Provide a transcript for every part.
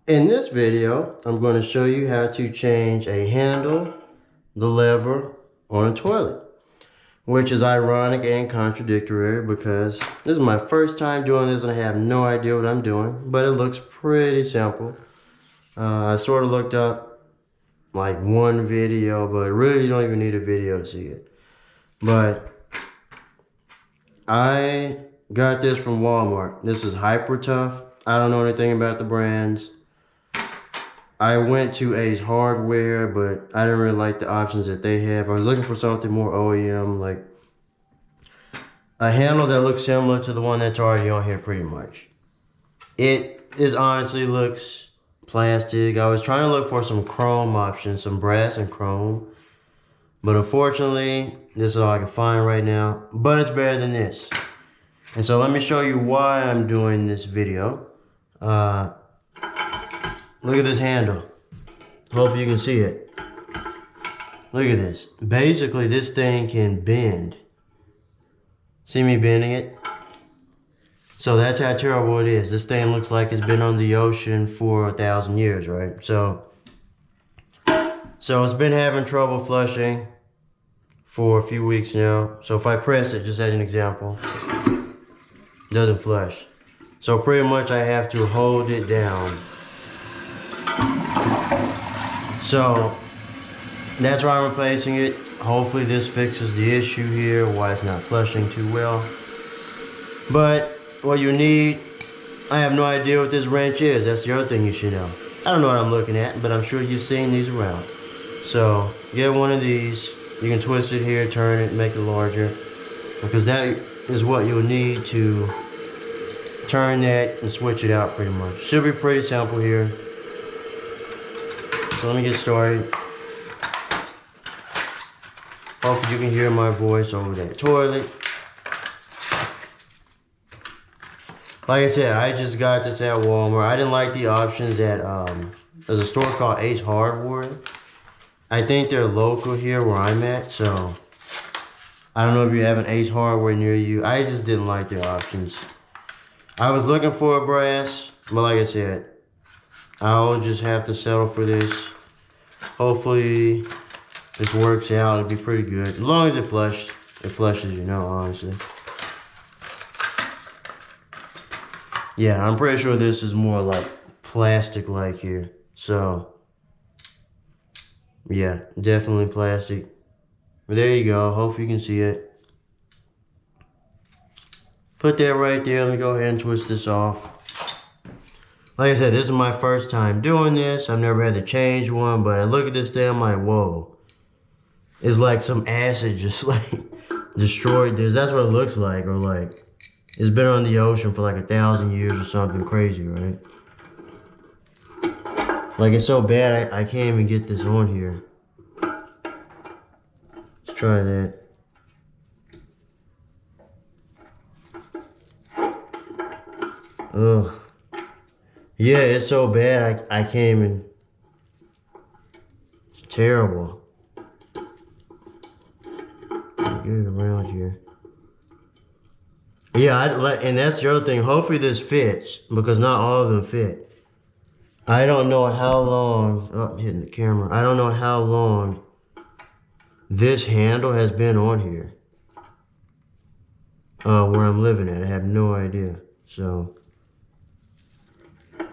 In this video, I'm going to show you how to change a handle, the lever, on a toilet. Which is ironic and contradictory because this is my first time doing this and I have no idea what I'm doing. But it looks pretty simple. I sort of looked up like one video, but really you don't even need a video to see it. But I got this from Walmart. This is Hyper Tough. I don't know anything about the brands. I went to Ace Hardware, but I didn't really like the options that they have. I was looking for something more OEM, like a handle that looks similar to the one that's already on here pretty much. It honestly looks plastic. I was trying to look for some chrome options, some brass and chrome. But unfortunately, this is all I can find right now. But it's better than this. And so let me show you why I'm doing this video. Look at this handle. Hope you can see it. Look at this. Basically, this thing can bend. See me bending it? So that's how terrible it is. This thing looks like it's been on the ocean for 1,000 years, right? So it's been having trouble flushing for a few weeks now. So if I press it, just as an example, it doesn't flush. So pretty much I have to hold it down. So that's why I'm replacing it. Hopefully this fixes the issue here, why it's not flushing too well. But what you need, I have no idea what this wrench is. That's the other thing you should know. I don't know what I'm looking at, but I'm sure you've seen these around. So get one of these. You can twist it here, turn it, make it larger. Because that is what you'll need to turn that and switch it out pretty much. Should be pretty simple here. So let me get started. Hopefully you can hear my voice over that toilet. Like I said, I just got this at Walmart. I didn't like the options at, there's a store called Ace Hardware. I think they're local here where I'm at, so I don't know if you have an Ace Hardware near you. I just didn't like their options. I was looking for a brass, but like I said, I'll just have to settle for this. Hopefully this works out. It'll be pretty good. As long as it flushes, you know, honestly. Yeah, I'm pretty sure this is more like plastic-like here. So, yeah, definitely plastic. But there you go. Hopefully you can see it. Put that right there. Let me go ahead and twist this off. Like I said, this is my first time doing this. I've never had to change one, but I look at this thing, I'm like, whoa. It's like some acid just like destroyed this. That's what it looks like, or like it's been on the ocean for like 1,000 years or something crazy, right? Like it's so bad, I can't even get this on here. Let's try that. Ugh. Yeah, it's so bad, I can't even. It's terrible. Get it around here. Yeah, and that's the other thing. Hopefully this fits, because not all of them fit. I don't know how long, oh, I'm hitting the camera. I don't know how long this handle has been on here. Where I'm living at, I have no idea. So,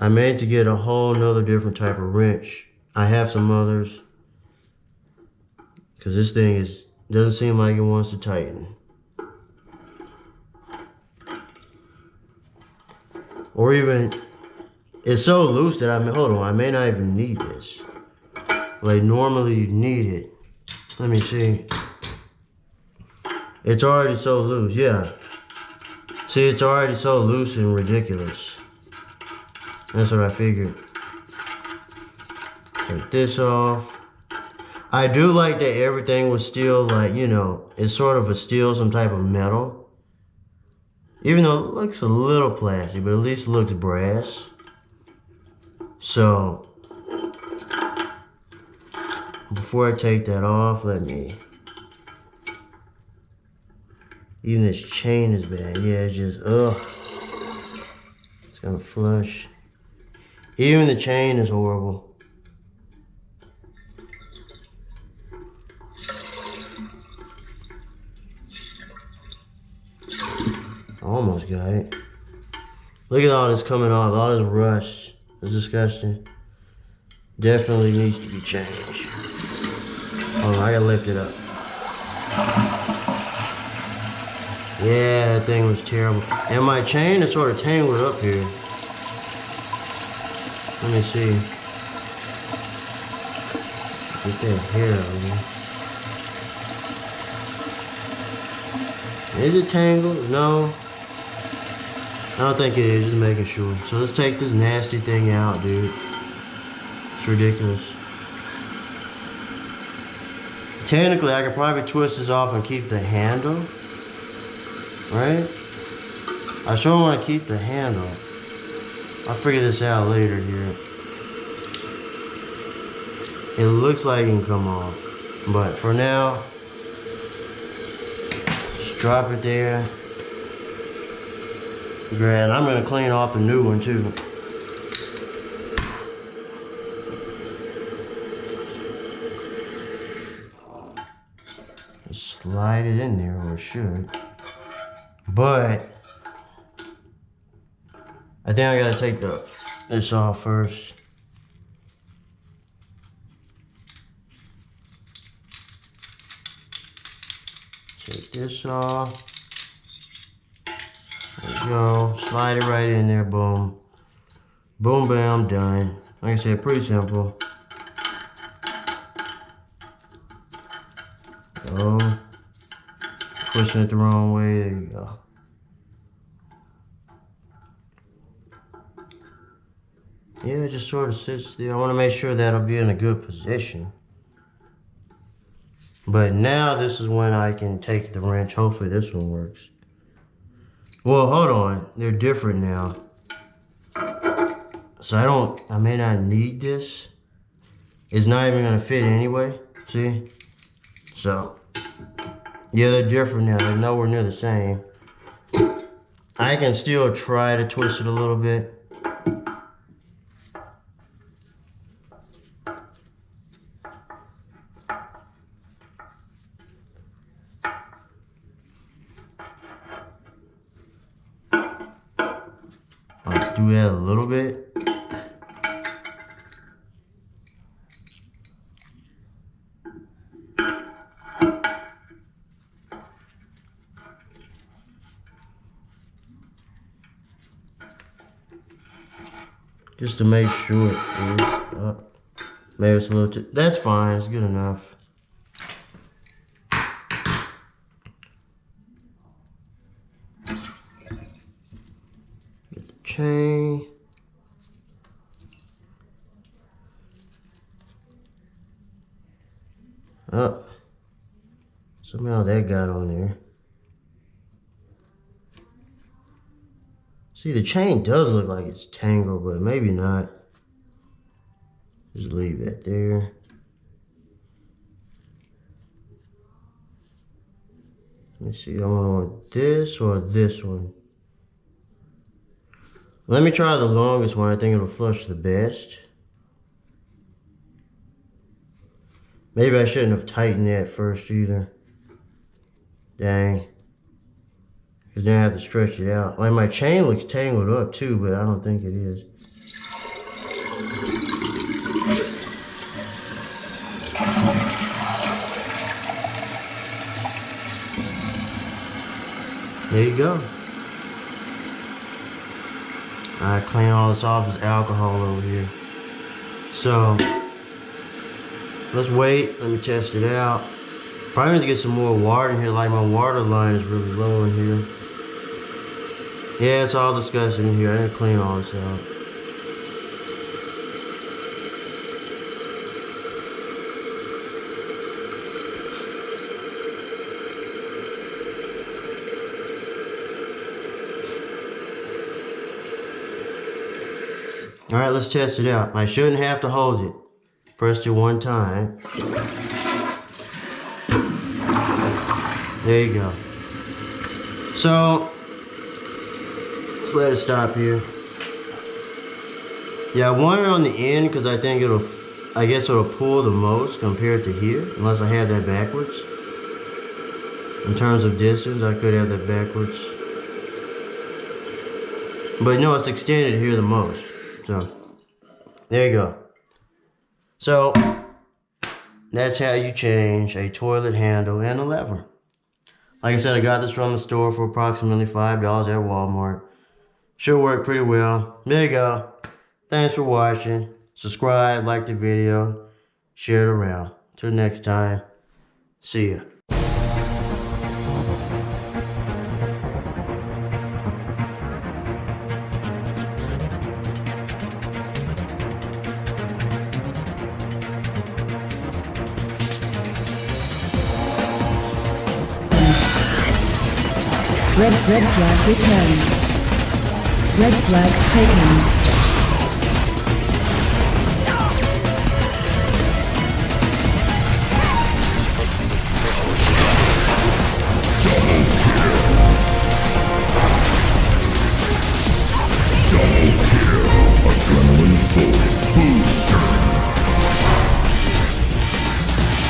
I made to get a whole nother different type of wrench. I have some others, because this thing doesn't seem like it wants to tighten. Or even, it's so loose that hold on, I may not even need this. Like normally you need it. Let me see. It's already so loose, yeah. See, it's already so loose and ridiculous. That's what I figured. Take this off. I do like that everything was still like, you know, it's sort of a steel, some type of metal. Even though it looks a little plastic, but at least it looks brass. So, before I take that off, let me... Even this chain is bad. Yeah, it's just, ugh. It's gonna flush. Even the chain is horrible. Almost got it. Look at all this coming off, all this rust. It's disgusting. Definitely needs to be changed. Hold on, I gotta lift it up. Yeah, that thing was terrible. And my chain is sort of tangled up here. Let me see. Get that hair out of here. Is it tangled? No. I don't think it is, just making sure. So let's take this nasty thing out, dude. It's ridiculous. Technically, I could probably twist this off and keep the handle. Right? I sure want to keep the handle. I'll figure this out later here. It looks like it can come off. But for now, just drop it there. Great, I'm gonna clean off the new one too. Just slide it in there, or it should. But I think I gotta take this off first. Take this off. There we go. Slide it right in there. Boom. Boom, bam, done. Like I said, pretty simple. Go. Pushing it the wrong way. There you go. Yeah, it just sort of sits there. I want to make sure that'll be in a good position. But now this is when I can take the wrench. Hopefully this one works. Well, hold on. They're different now. So I may not need this. It's not even gonna fit anyway. See? So, yeah, they're different now. They're nowhere near the same. I can still try to twist it a little bit. Do that a little bit. Just to make sure it is up. Maybe it's a little too, that's fine, it's good enough. Get the chain. Oh, somehow that got on there. See, the chain does look like it's tangled, but maybe not. Just leave that there. Let me see, I'm gonna want this or this one. Let me try the longest one. I think it'll flush the best. Maybe I shouldn't have tightened that first either. Dang. Because then I have to stretch it out. Like, my chain looks tangled up too, but I don't think it is. There you go. I clean all this off. There's alcohol over here. So, let's wait. Let me test it out. Probably need to get some more water in here. Like, my water line is really low in here. Yeah, it's all disgusting in here. I didn't clean all this out. Alright, let's test it out. I shouldn't have to hold it. Press it one time. There you go. So, let's let it stop here. Yeah, I want it on the end because I think I guess it'll pull the most compared to here, unless I have that backwards. In terms of distance, I could have that backwards. But no, it's extended here the most. So, there you go. So, that's how you change a toilet handle and a lever. Like I said, I got this from the store for approximately $5 at Walmart. Should work pretty well. There you go. Thanks for watching. Subscribe, like the video, share it around. Till next time, see ya. Red flag returned. Red flag taken.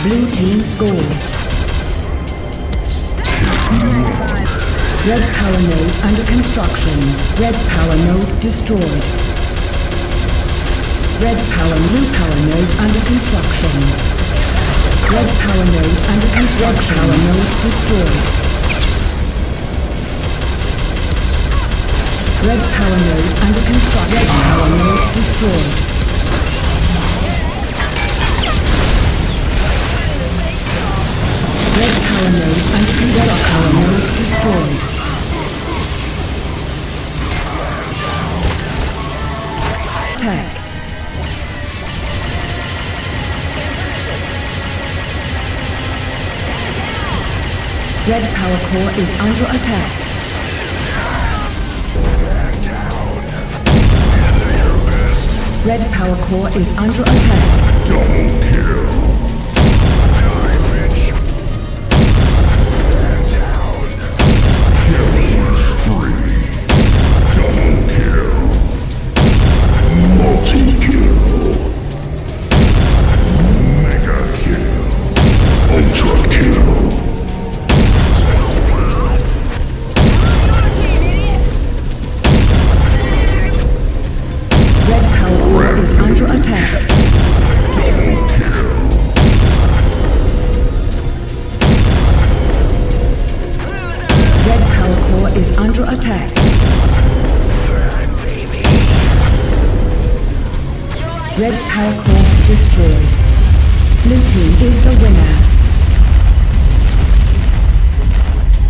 Blue team scores. Red power node under construction. Red power node destroyed. Red power blue power node under construction. Red power node under construction. Red power node destroyed. Red power node under construction. Red power node destroyed. Red power node under construction. Red power node destroyed. Attack. Red power core is under attack. Red power core is under attack. Double kill. Red power core destroyed. Blue team is the winner.